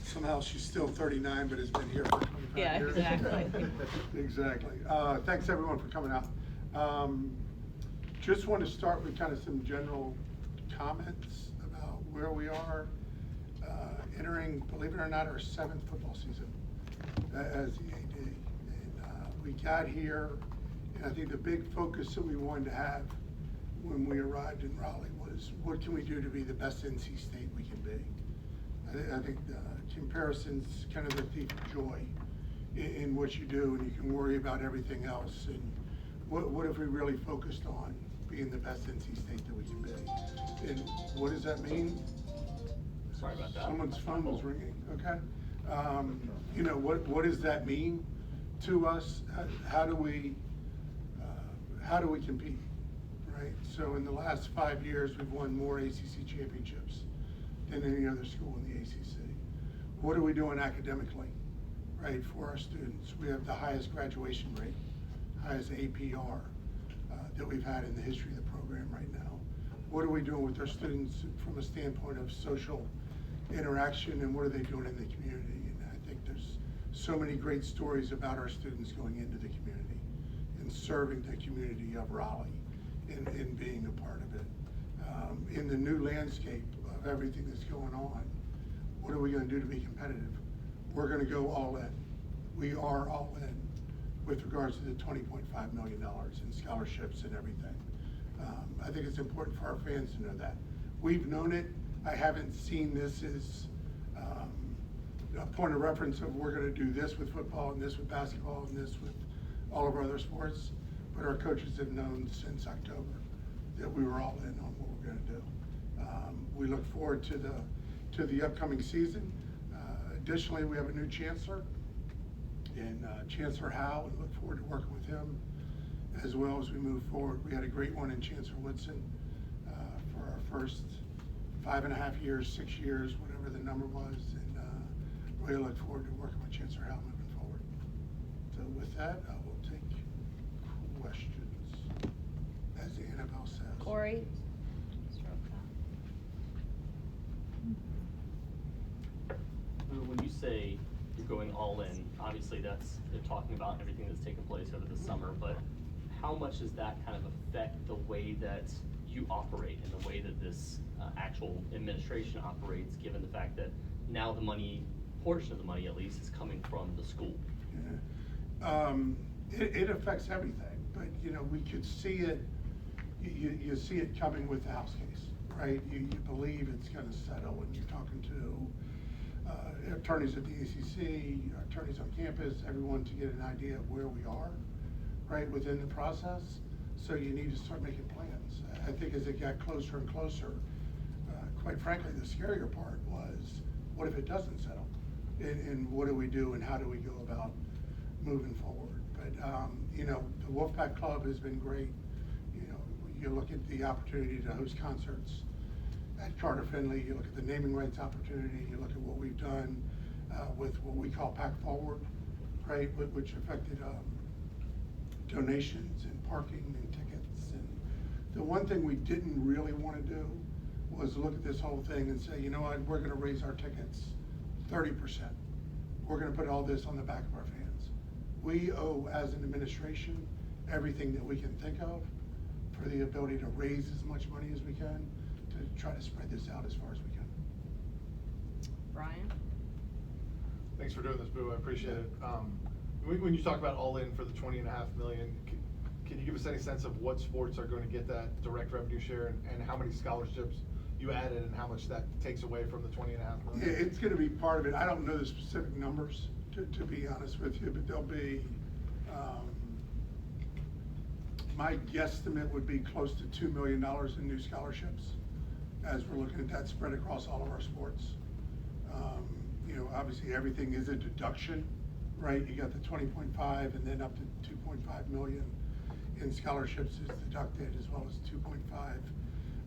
Somehow she's still 39, but has been here for 25 years. Yeah, exactly. Exactly. Thanks everyone for coming out. Just want to start with kind of some general comments about where we are entering, believe it or not, our 7th football season as the AD. And we got here, and I think the big focus that we wanted to have when we arrived in Raleigh was, what can we do to be the best NC State we can be? I think the comparison's kind of the thief of joy in what you do, and you can worry about everything else. And what if we really focused on being the best NC State that we can be? And what does that mean? Sorry about that. Someone's phone was ringing, okay? You know, what does that mean to us? How do we compete, right? So in the last 5 years, we've won more ACC championships than any other school in the ACC. What are we doing academically, right, for our students? We have the highest graduation rate, highest APR that we've had in the history of the program right now. What are we doing with our students from a standpoint of social interaction, and what are they doing in the community? And I think there's so many great stories about our students going into the community and serving the community of Raleigh and being a part of it. In the new landscape of everything that's going on, what are we going to do to be competitive? We're going to go all in. We are all in with regards to the $20.5 million in scholarships and everything. I think it's important for our fans to know that. We've known it. I haven't seen this as a point of reference of we're going to do this with football and this with basketball and this with all of our other sports, but our coaches have known since October that we were all in on what we're going to do. We look forward to the upcoming season. Additionally, we have a new chancellor in Chancellor Howe, and look forward to working with him as well as we move forward. We had a great one in Chancellor Woodson for our first 5.5 years, 6 years, whatever the number was, and really look forward to working with Chancellor Howe moving forward. So with that, I will take questions, as Annabelle says. Corey? When you say you're going all in, obviously they're talking about everything that's taken place over the summer, but how much does that kind of affect the way that you operate and the way that this actual administration operates, given the fact that now the money, portion of the money at least, is coming from the school? Yeah. It affects everything, but you know, we could see it, you see it coming with the House case, right? You believe it's gonna settle when you're talking to attorneys at the ACC, attorneys on campus, everyone, to get an idea of where we are, right, within the process. So you need to start making plans. I think as it got closer and closer, quite frankly, the scarier part was, what if it doesn't settle? And what do we do, and how do we go about moving forward? But you know, the Wolfpack Club has been great. You know, you look at the opportunity to host concerts at Carter Finley, you look at the naming rights opportunity, you look at what we've done with what we call Pack Forward, right, which affected donations and parking and tickets. And the one thing we didn't really want to do was look at this whole thing and say, you know what, we're going to raise our tickets 30%. We're going to put all this on the back of our fans. We owe, as an administration, everything that we can think of for the ability to raise as much money as we can to try to spread this out as far as we can. Brian? Thanks for doing this, Boo. I appreciate it. When you talk about all in for the $20.5 million, can you give us any sense of what sports are going to get that direct revenue share, and how many scholarships you added, and how much that takes away from the $20.5 million? Yeah, it's going to be part of it. I don't know the specific numbers, to be honest with you, but there'll be, my guesstimate would be close to $2 million in new scholarships, as we're looking at that spread across all of our sports. You know, obviously everything is a deduction, right? You got the 20.5 and then up to 2.5 million in scholarships is deducted, as well as 2.5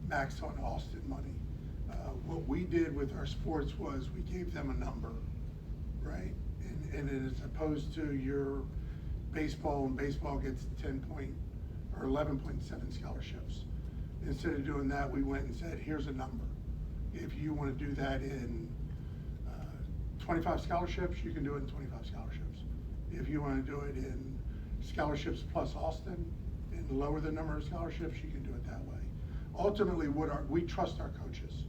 max on Austin money. What we did with our sports was we gave them a number, right? And as opposed to your baseball, and baseball gets 11.7 scholarships. Instead of doing that, we went and said, here's a number. If you want to do that in 25 scholarships, you can do it in 25 scholarships. If you want to do it in scholarships plus Austin and lower the number of scholarships, you can do it that way. Ultimately, we trust our coaches.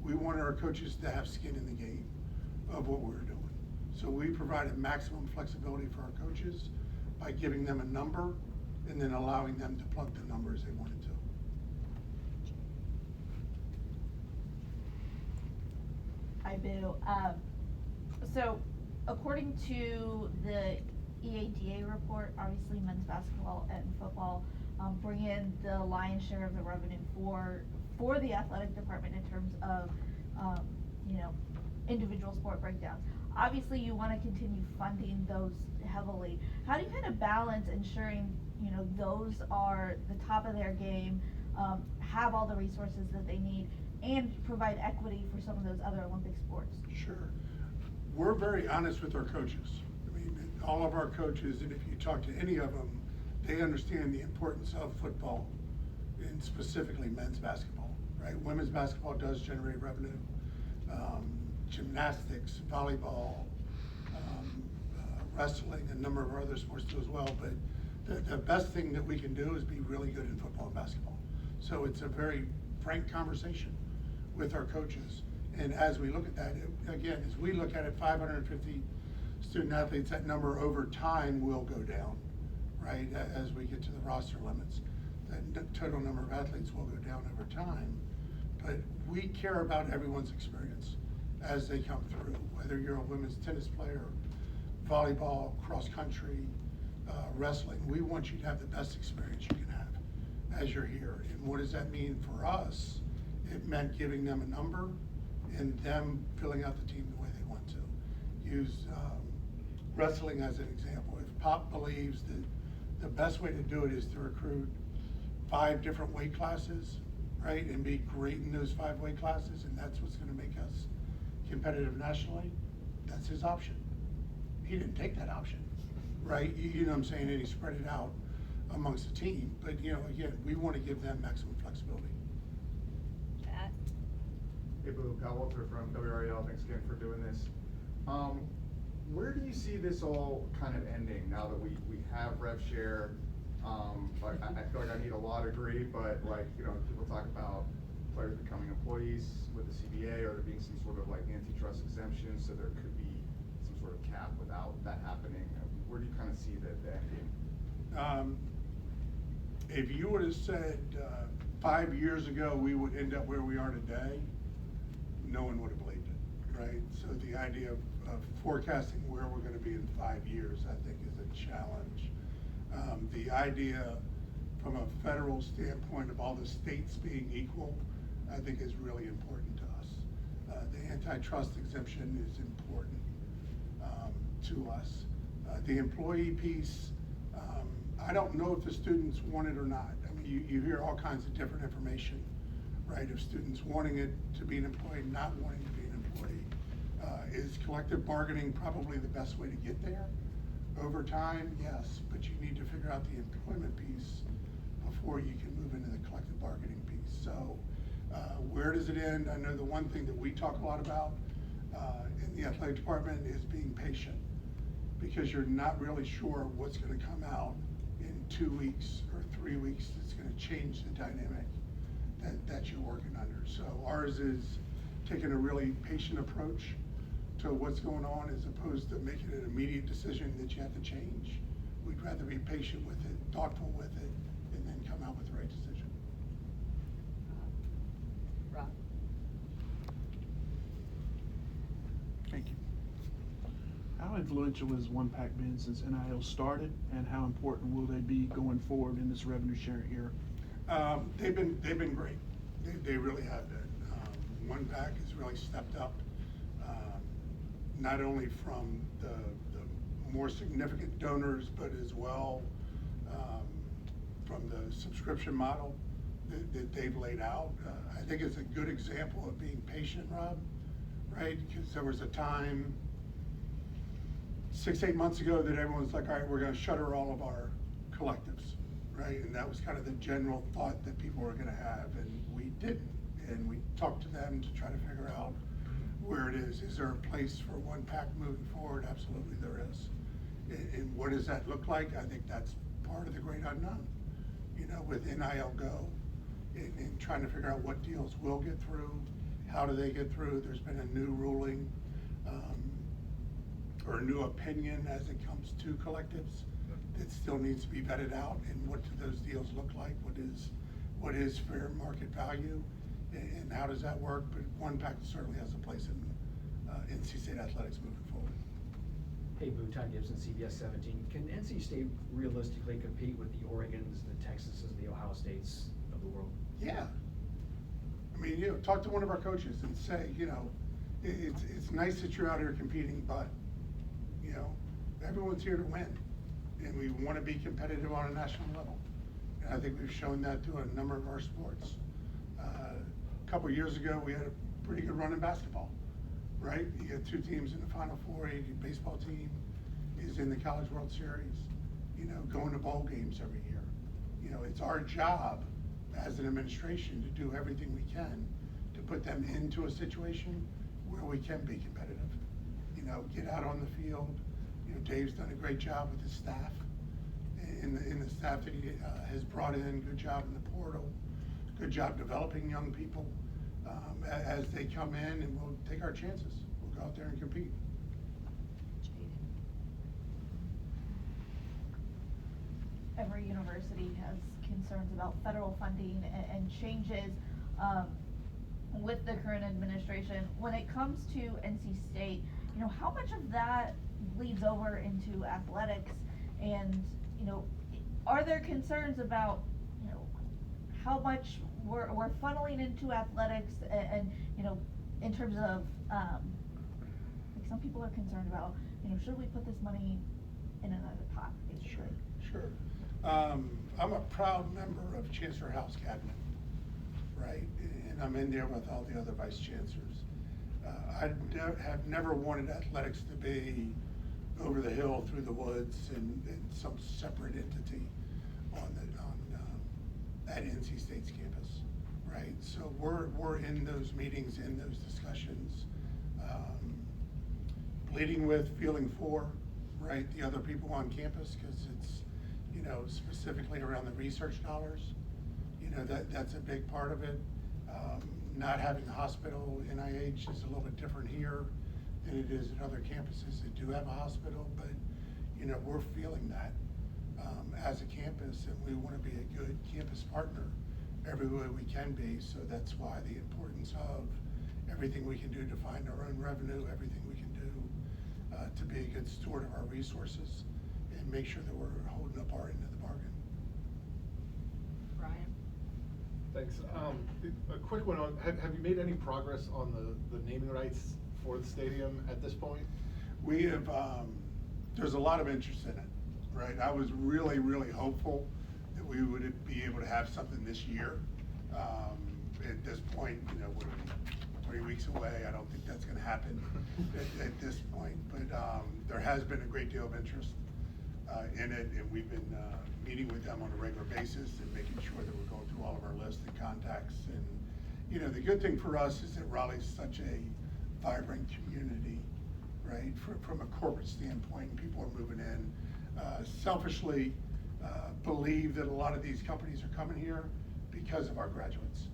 We want our coaches to have skin in the game of what we're doing. So we provided maximum flexibility for our coaches by giving them a number and then allowing them to plug the numbers they wanted to. Hi, Boo. So according to the EADA report, obviously men's basketball and football bring in the lion's share of the revenue for the athletic department in terms of, individual sport breakdowns. Obviously, you want to continue funding those heavily. How do you kind of balance ensuring, those are the top of their game, have all the resources that they need, and provide equity for some of those other Olympic sports? Sure. We're very honest with our coaches. I mean, all of our coaches, and if you talk to any of them, they understand the importance of football, and specifically men's basketball, right? Women's basketball does generate revenue. Gymnastics, volleyball, wrestling, a number of other sports do as well, but the best thing that we can do is be really good in football and basketball. So it's a very frank conversation with our coaches. And as we look at that, again, as we look at it, 550 student athletes, that number over time will go down, right? As we get to the roster limits, that total number of athletes will go down over time. But we care about everyone's experience as they come through, whether you're a women's tennis player, volleyball, cross country, wrestling. We want you to have the best experience you can have as you're here. And what does that mean for us? It meant giving them a number and them filling out the team the way they want to. Use wrestling as an example. If Pop believes that the best way to do it is to recruit 5 different weight classes, right, and be great in those 5 weight classes, and that's what's gonna make us competitive nationally, that's his option. He didn't take that option, right? You know what I'm saying? And he spread it out amongst the team. But, again, we want to give them maximum flexibility. Pat? Hey, Boo, Kyle Walter from WRAL, thanks again for doing this. Where do you see this all kind of ending now that we have rev share? Like, I feel like I need a law degree, but people talk about players becoming employees with the CBA, or there being some sort of like antitrust exemption, so there could be some sort of cap without that happening. Where do you kind of see the ending? If you would have said 5 years ago we would end up where we are today, no one would have believed it, right? So the idea of forecasting where we're going to be in 5 years, I think, is a challenge. The idea from a federal standpoint of all the states being equal, I think is really important to us. The antitrust exemption is important to us. The employee piece, I don't know if the students want it or not. I mean, you hear all kinds of different information, right? Of students wanting it to be an employee, not wanting to be an employee. Is collective bargaining probably the best way to get there? Over time, yes, but you need to figure out the employment piece before you can move into the collective bargaining piece. So where does it end? I know the one thing that we talk a lot about in the athletic department is being patient, because you're not really sure what's going to come out in 2 weeks or 3 weeks that's going to change the dynamic that you're working under. So ours is taking a really patient approach to what's going on, as opposed to making an immediate decision that you have to change. We'd rather be patient with it, thoughtful with it, and then come out with the right decision. Rob? Thank you. How influential has Wolfpack been since NIL started, and how important will they be going forward in this revenue sharing era? They've been great. They really have been. Wolfpack has really stepped up, not only from the more significant donors, but as well from the subscription model that they've laid out. I think it's a good example of being patient, Rob, right? Because there was a time 6-8 months ago that everyone's like, all right, we're going to shutter all of our collectives, right? And that was kind of the general thought that people were gonna have, and we didn't. And we talked to them to try to figure out where it is. Is there a place for one pack moving forward? Absolutely there is. And what does that look like? I think that's part of the great unknown, you know, with NIL Go, and trying to figure out what deals will get through, how do they get through. There's been a new ruling, or a new opinion as it comes to collectives that still needs to be vetted out, and what do those deals look like? What is fair market value, and how does that work? But one pack certainly has a place in NC State athletics moving forward. Hey, Boo, Todd Gibson, CBS 17. Can NC State realistically compete with the Oregons, the Texases, the Ohio States of the world? Yeah. I mean, you know, talk to one of our coaches and say, you know, it's nice that you're out here competing, but, you know, everyone's here to win, and we want to be competitive on a national level. And I think we've shown that through a number of our sports. A couple of years ago, we had a pretty good run in basketball, right? You get two teams in the Final Four. Your baseball team is in the College World Series, you know, going to bowl games every year. You know, it's our job as an administration to do everything we can to put them into a situation where we can be competitive. You know, get out on the field. You know, Dave's done a great job with his staff, in the staff that he has brought in. Good job in the portal. Good job developing young people as they come in, and we'll take our chances. We'll go out there and compete. Every university has concerns about federal funding and changes with the current administration. When it comes to NC State, you know, how much of that bleeds over into athletics, and, you know, are there concerns about, you know, how much we're funneling into athletics, and, you know, in terms of, like, some people are concerned about, you know, should we put this money in another pot, basically? Sure. I'm a proud member of Chancellor House Cabinet, right? And I'm in there with all the other vice chancellors. I have never wanted athletics to be over the hill through the woods and some separate entity at NC State's campus, right? So we're in those meetings, in those discussions, bleeding with, feeling for, right, the other people on campus, because it's, you know, specifically around the research dollars. You know, that's a big part of it. Not having a hospital, NIH is a little bit different here than it is at other campuses that do have a hospital, but, you know, we're feeling that as a campus, and we want to be a good campus partner every way we can be. So that's why the importance of everything we can do to find our own revenue, everything we can do to be a good steward of our resources, and make sure that we're holding up our end of the bargain. Brian? Thanks. A quick one on, have you made any progress on the naming rights for the stadium at this point? We have, there's a lot of interest in it, right? I was really, really hopeful that we would be able to have something this year. At this point, you know, we're 3 weeks away. I don't think that's gonna happen at this point, but there has been a great deal of interest in it, and we've been meeting with them on a regular basis and making sure that we're going through all of our lists and contacts. And, you know, the good thing for us is that Raleigh's such a vibrant community, right? From a corporate standpoint, and people are moving in. Selfishly, believe that a lot of these companies are coming here because of our graduates,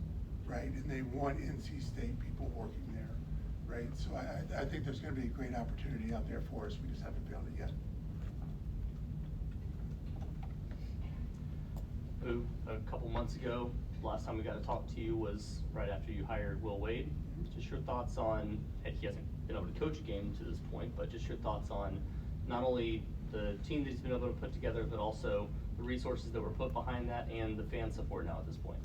right? And they want NC State people working there, right? So I think there's gonna be a great opportunity out there for us. We just haven't found it yet. Boo, a couple months ago, last time we got to talk to you was right after you hired Will Wade. Just your thoughts on, and he hasn't been able to coach a game to this point, but just your thoughts on not only the team that he's been able to put together, but also the resources that were put behind that and the fan support now at this point.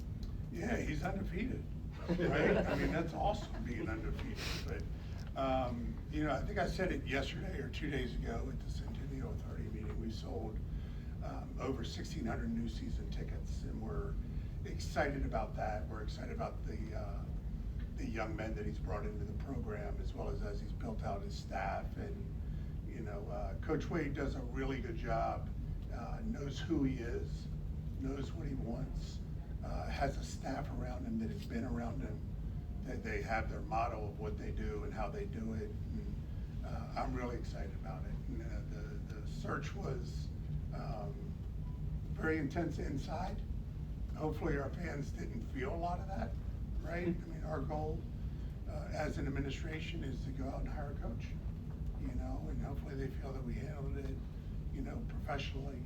Yeah, he's undefeated, right? I mean, that's awesome being undefeated, but, you know, I think I said it yesterday or 2 days ago at the Centennial Authority meeting. We sold over 1,600 new season tickets, and we're excited about that. We're excited about the young men that he's brought into the program, as well as he's built out his staff. And, you know, Coach Wade does a really good job, knows who he is, knows what he wants, has a staff around him that has been around him, that they have their model of what they do and how they do it. And, I'm really excited about it. And, the search was very intense inside. Hopefully our fans didn't feel a lot of that, right? I mean, our goal as an administration is to go out and hire a coach, you know, and hopefully they feel that we handled it, you know, professionally,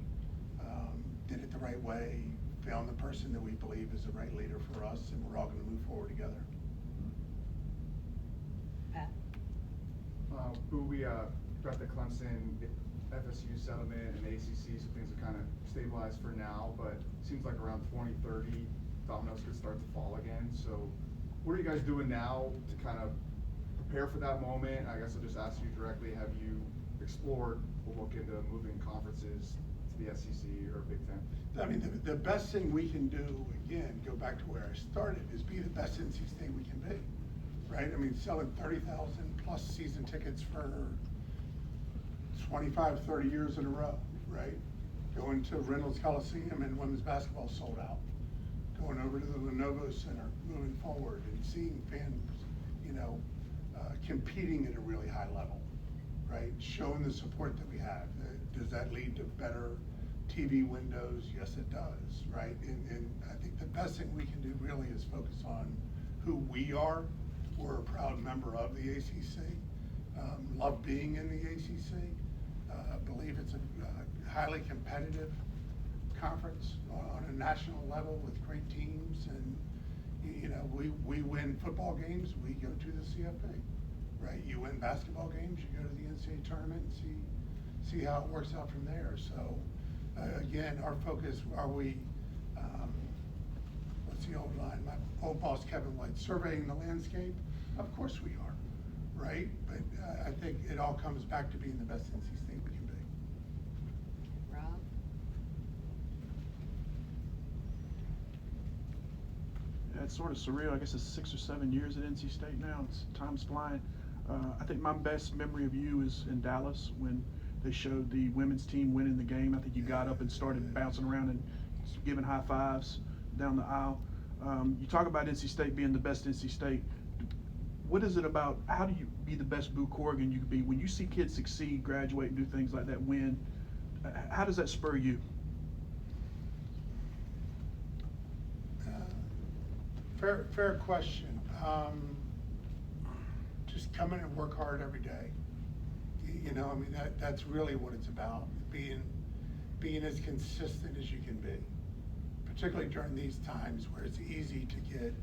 did it the right way, found the person that we believe is the right leader for us, and we're all gonna move forward together. Pat? Boo, we got the Clemson FSU settlement and the ACC, so things are kind of stabilized for now, but it seems like around 2030, dominoes could start to fall again. So what are you guys doing now to kind of prepare for that moment? I guess I'll just ask you directly, have you explored or look into moving conferences to the SEC or Big Ten? I mean, the best thing we can do, again, go back to where I started, is be the best NC State we can be, right? I mean, selling 30,000 plus season tickets for 25, 30 years in a row, right? Going to Reynolds Coliseum and women's basketball sold out. Going over to the Lenovo Center, moving forward and seeing fans, you know, competing at a really high level, right? Showing the support that we have. Does that lead to better TV windows? Yes, it does, right? And I think the best thing we can do really is focus on who we are. We're a proud member of the ACC. Love being in the ACC. Believe it's a highly competitive conference on a national level with great teams, and you know, we win football games, we go to the CFP, right? You win basketball games, you go to the NCAA tournament and see how it works out from there. So again, our focus, are we, what's the old line? My old boss Kevin White, surveying the landscape? Of course we are, right? But I think it all comes back to being the best NC State we can be. Rob? Yeah, it's sort of surreal. I guess it's 6 or 7 years at NC State now. Time's flying. I think my best memory of you is in Dallas when they showed the women's team winning the game. I think you got up and started bouncing around and giving high fives down the aisle. You talk about NC State being the best NC State. What is it about, how do you be the best Boo Corrigan you could be? When you see kids succeed, graduate, and do things like that, win, how does that spur you? Fair question. Just come in and work hard every day. You know, I mean, that's really what it's about, being as consistent as you can be, particularly during these times where it's easy to get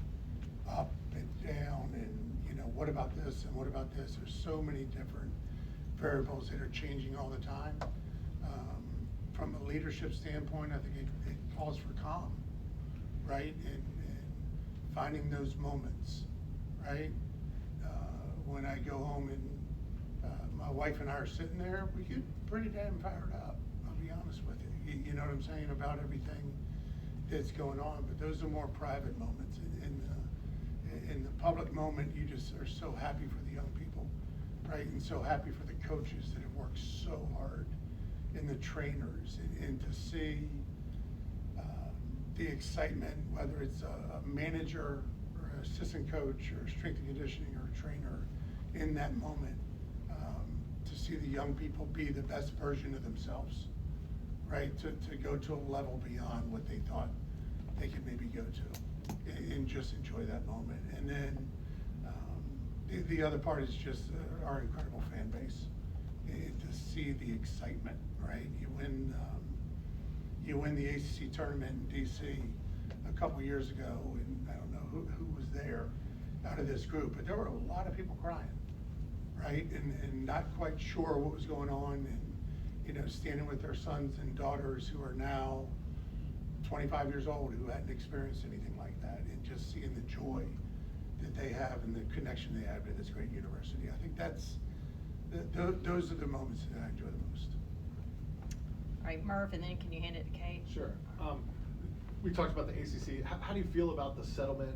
up and down and, you know, what about this and what about this? There's so many different variables that are changing all the time. From a leadership standpoint, I think it calls for calm, right? And finding those moments, right? When I go home and my wife and I are sitting there, we get pretty damn fired up, I'll be honest with you. You know what I'm saying, about everything that's going on, but those are more private moments. In the public moment, you just are so happy for the young people, right? And so happy for the coaches that have worked so hard, and the trainers, and to see the excitement, whether it's a manager or an assistant coach or strength and conditioning or a trainer in that moment, to see the young people be the best version of themselves, right? To go to a level beyond what they thought they could maybe go to, and just enjoy that moment. And then the other part is just our incredible fan base, and to see the excitement, right? You win the ACC tournament in DC a couple years ago, and I don't know who was there out of this group, but there were a lot of people crying, right? And not quite sure what was going on, and you know, standing with their sons and daughters who are now 25 years old, who hadn't experienced anything like that, and just seeing the joy that they have and the connection they have to this great university. I think those are the moments that I enjoy the most. All right, Murph, and then can you hand it to Kate? Sure. We talked about the ACC. How do you feel about the settlement,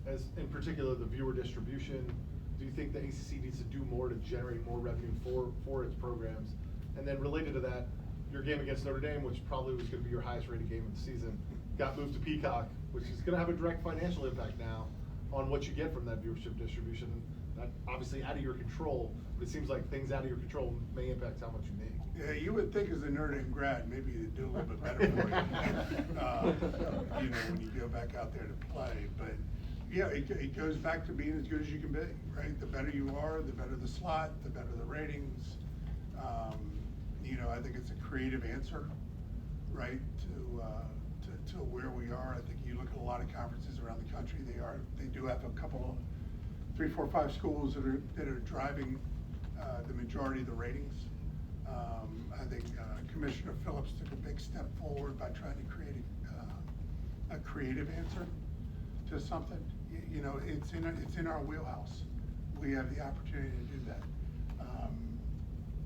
as in particular the viewer distribution? Do you think the ACC needs to do more to generate more revenue for its programs? And then related to that, your game against Notre Dame, which probably was gonna be your highest rated game of the season, got moved to Peacock, which is gonna have a direct financial impact now on what you get from that viewership distribution. Not obviously out of your control, but it seems like things out of your control may impact how much you make. Yeah, you would think as a Notre Dame grad, maybe it'd do a little bit better for you. You know, when you go back out there to play, but yeah, it goes back to being as good as you can be, right? The better you are, the better the slot, the better the ratings. You know, I think it's a creative answer, right, to where we are. I think you look at a lot of conferences around the country, they do have a couple of 3, 4, 5 schools that are driving the majority of the ratings. I think Commissioner Phillips took a big step forward by trying to create a creative answer to something. You know, it's in our wheelhouse. We have the opportunity to do that,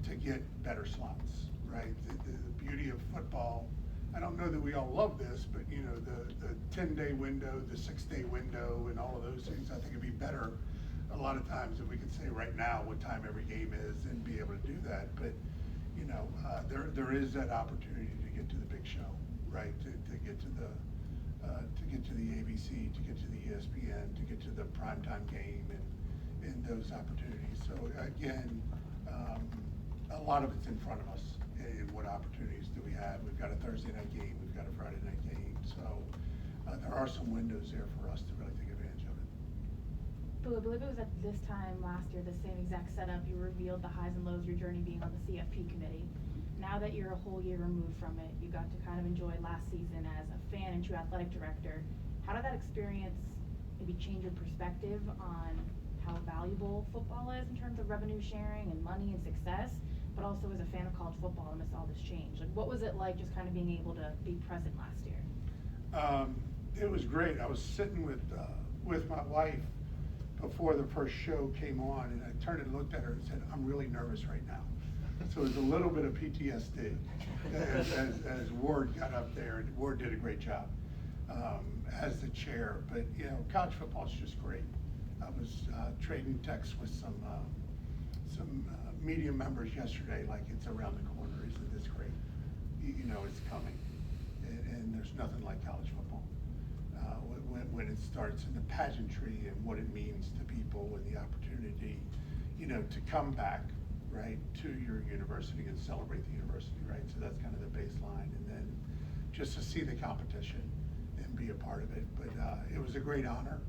to get better slots, right? The beauty of football, I don't know that we all love this, but you know, the 10-day window, the 6-day window, and all of those things, I think it'd be better a lot of times if we could say right now what time every game is and be able to do that. But you know, there is that opportunity to get to the big show, right? To get to the ABC, to get to the ESPN, to get to the primetime game, and those opportunities. So again, a lot of it's in front of us. And what opportunities do we have? We've got a Thursday night game, we've got a Friday night game. So there are some windows there for us to really take advantage of it. Boo, I believe it was at this time last year, the same exact setup, you revealed the highs and lows of your journey being on the CFP committee. Now that you're a whole year removed from it, you got to kind of enjoy last season as a fan and true athletic director. How did that experience maybe change your perspective on how valuable football is in terms of revenue sharing and money and success, but also as a fan of college football amidst all this change? Like, what was it like just kind of being able to be present last year? It was great. I was sitting with my wife before the first show came on, and I turned and looked at her and said, "I'm really nervous right now." So it was a little bit of PTSD as Ward got up there, and Ward did a great job as the chair. But you know, college football is just great. I was trading texts with some media members yesterday, like it's around the corner. Isn't this great? You know, it's coming, and there's nothing like college football. When it starts, in the pageantry and what it means to people, and the opportunity, you know, to come back, right, to your university and celebrate the university, right? So that's kind of the baseline, and then just to see the competition and be a part of it. But it was a great honor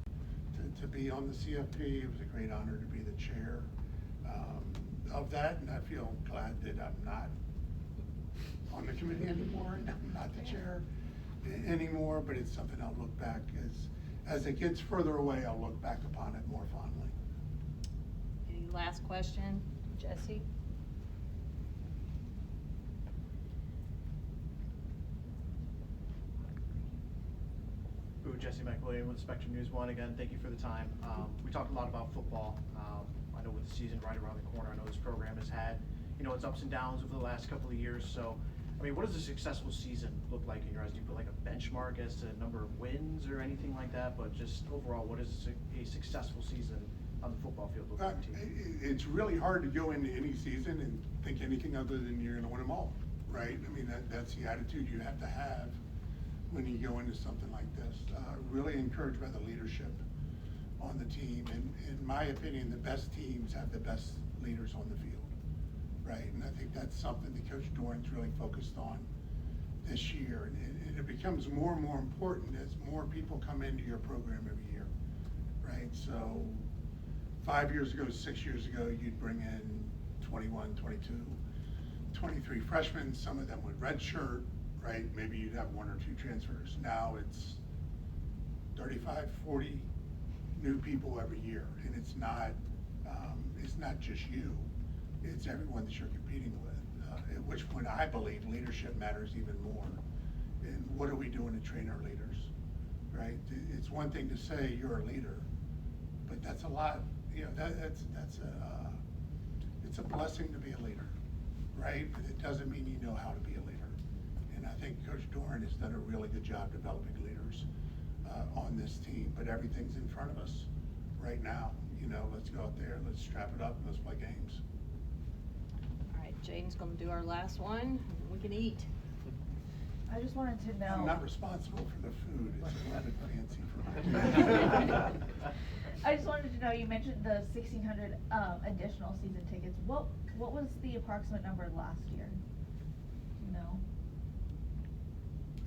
to be on the CFP. It was a great honor to be the chair of that, and I feel glad that I'm not on the committee anymore, and I'm not the chair anymore, but it's something I'll look back as it gets further away, I'll look back upon it more fondly. Any last question, Jesse? Boo, Jesse McWilliam with Spectrum News 1 again. Thank you for the time. We talked a lot about football. I know with the season right around the corner, I know this program has had, you know, its ups and downs over the last couple of years. So, I mean, what does a successful season look like in your eyes? Do you put like a benchmark as to number of wins or anything like that? But just overall, what does a successful season on the football field look like to you? It's really hard to go into any season and think anything other than you're going to win them all, right? I mean, that's the attitude you have to have when you go into something like this. Really encouraged by the leadership on the team, and in my opinion, the best teams have the best leaders on the field, right? And I think that's something that Coach Doran's really focused on this year, and it becomes more and more important as more people come into your program every year, right? So 5 years ago, 6 years ago, you'd bring in 21, 22, 23 freshmen, some of them with redshirt, right? Maybe you'd have 1 or 2 transfers. Now it's 35, 40 new people every year, and it's not just you, it's everyone that you're competing with, at which point I believe leadership matters even more. And what are we doing to train our leaders, right? It's one thing to say you're a leader, but that's a lot, you know, it's a blessing to be a leader, right? But it doesn't mean you know how to be a leader. And I think Coach Doran has done a really good job developing leaders on this team, but everything's in front of us right now. You know, let's go out there, let's strap it up, and let's play games. All right, Jaden's gonna do our last one, and we can eat. I just wanted to know. I'm not responsible for the food, it's a little bit fancy for me. I just wanted to know, you mentioned the 1,600, additional season tickets. What was the approximate number last year? You know?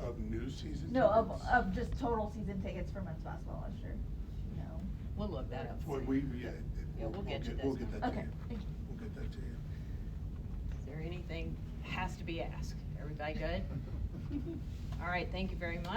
Of new season No, tickets? of just total season tickets for men's basketball last year, you know? We'll look that up. Well, Yeah, we'll get you We'll this. get that to Okay, you. thank you. We'll get that to you. Is there anything has to be asked? Everybody good? All right, thank you very much.